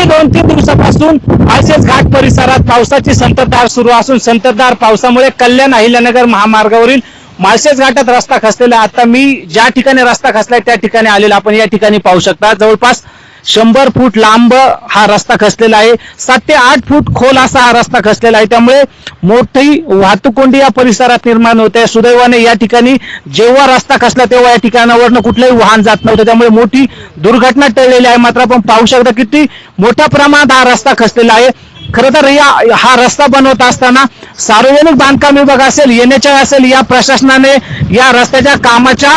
गेली 2-3 दिवसापासून माळशेज घाट परिसरात पावसाची संततधार सुरू असून संततधार पावसामुळे कल्याण अहिल्यानगर महामार्गावरील माळशेज घाटात रस्ता खचलेला. आता मी ज्या ठिकाणी रस्ता खचलाय त्या ठिकाणी आलेला आपण या ठिकाणी पाहू शकता. जवळपास 100 फूट लांब हा रस्ता खचलेला आहे. 7 ते 8 फूट खोल असा हा रस्ता खचलेला आहे. त्यामुळे मोठी वाहतूक कोंडी या परिसरात निर्माण होते. सुदैवाने या ठिकाणी जेव्हा रस्ता खचला तेव्हा या ठिकाणावरनं कुठलंही वाहन जात नव्हतं, त्यामुळे मोठी दुर्घटना टळलेली आहे. मात्र आपण पाहू शकता किती मोठ्या प्रमाणात हा रस्ता खचलेला आहे. खरं तर हा रस्ता बनवत असताना सार्वजनिक बांधकाम विभाग असेल, NHAI असेल, या प्रशासनाने या रस्त्याच्या कामाच्या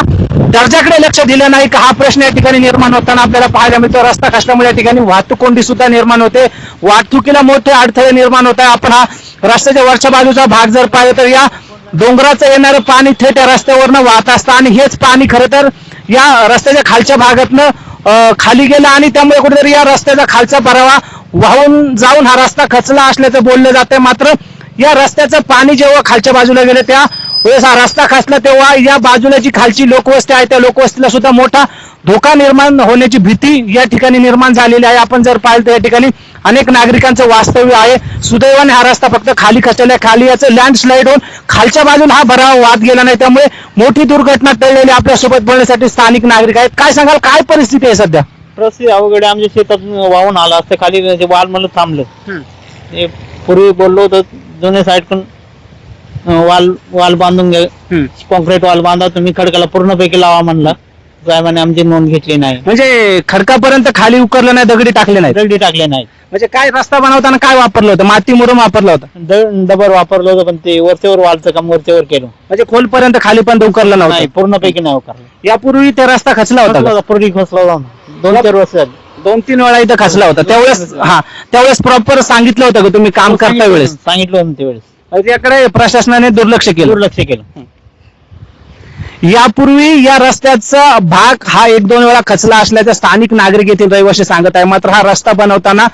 दर्जाकडे लक्ष दिलं नाही का हा प्रश्न या ठिकाणी निर्माण होताना आपल्याला पाहायला मिळतो. रस्ता खचल्यामुळे या ठिकाणी वाहतूक कोंडी सुद्धा निर्माण होते, वाहतुकीला मोठे अडथळे निर्माण होत आहे. आपण हा रस्त्याच्या वरच्या बाजूचा भाग जर पाहिलं तर या डोंगराचं येणारं पाणी थेट या रस्त्यावरनं वाहत असतं आणि हेच पाणी खरं तर या रस्त्याच्या खालच्या भागातनं खाली गेलं आणि त्यामुळे कुठेतरी या रस्त्याचा खालचा भरावा वाहून जाऊन हा रस्ता खचला असल्याचं बोललं जातंय. मात्र या रस्त्याचं पाणी जेव्हा खालच्या बाजूला गेलं त्या वेळेस हा रस्ता खचला तेव्हा या बाजूला जी खालची लोकवस्ती आहे त्या लोकवस्तीला सुद्धा मोठा धोका निर्माण होण्याची भीती या ठिकाणी निर्माण झालेली आहे. आपण जर पाहिलं तर या ठिकाणी अनेक नागरिकांचं वास्तव्य आहे. सुदैवाने हा रस्ता फक्त खाली खचलेला आहे. खाली याचं लँडस्लाईड होऊन खालच्या बाजूला हा भरावा वाहत गेला नाही, त्यामुळे मोठी दुर्घटना टळलेली. आपल्यासोबत बोलण्यासाठी स्थानिक नागरिक आहेत. काय सांगाल, काय परिस्थिती आहे सध्या? परिस्थिती अवघड आहे. आमच्या शेतात वाहून आला असतं, खाली वाल म्हणून थांबलं. पूर्वी बोललो होतो दोन्ही साईड वाल बांधून घ्या, कॉन्क्रीट वाल बांधा, तुम्ही खडकाला पूर्णपैकी लावा म्हणला. साहेबांनी आमची नोंद घेतली नाही. म्हणजे खडकापर्यंत खाली उकरलं नाही, दगडी टाकले नाही? दगडी टाकले नाही. म्हणजे काय रस्ता बनवताना काय वापरलं होतं? माती मुरुम वापरलं होतं? दबर वापरलं होतं, पण ते वरच्यावर वालचं काम वरच्यावर केलं. म्हणजे खोलपर्यंत खाली पण उकरलं नाही, नव्हतं? पूर्णपैकी नाही उकरलं. यापूर्वी ते रस्ता खचला होता? पूर्वी खचला होता, 2-4 वर्ष झाली. 2-3 वेळा इथं खचला होता. त्यावेळेस प्रॉपर सांगितलं होतं का तुम्ही काम करता वेळेस? सांगितलं होतं त्यावेळेस. याकडे प्रशासनाने दुर्लक्ष केलं. यापूर्वी या रस्त्याचा भाग हा 1-2 वेळा खचला असल्याचं स्थानिक नागरिक येथील रहिवासी सांगत आहे. मात्र हा रस्ता बनवताना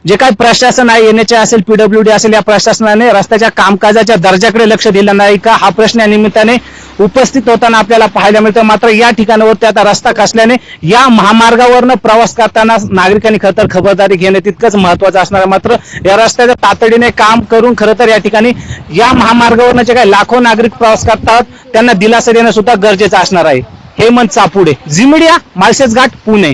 जे काही प्रशासन आहे, NHAI असेल, PWD असेल, या प्रशासनाने रस्त्याच्या कामकाजाच्या दर्जाकडे लक्ष दिलं नाही का हा प्रश्न या निमित्ताने उपस्थित होताना आपल्याला पाहायला मिळतं. मात्र या ठिकाणावरती आता रस्ता खचल्याने या महामार्गावरनं प्रवास करताना नागरिकांनी खरं तर खबरदारी घेणं तितकंच महत्वाचं असणार आहे. मात्र या रस्त्याच्या तातडीने काम करून खरं तर या ठिकाणी या महामार्गावरनं जे काही लाखो नागरिक प्रवास करतात त्यांना दिलासा देणं सुद्धा गरजेचं असणार आहे. Hemant Chapude, Zee media, Malshej Ghat, Pune.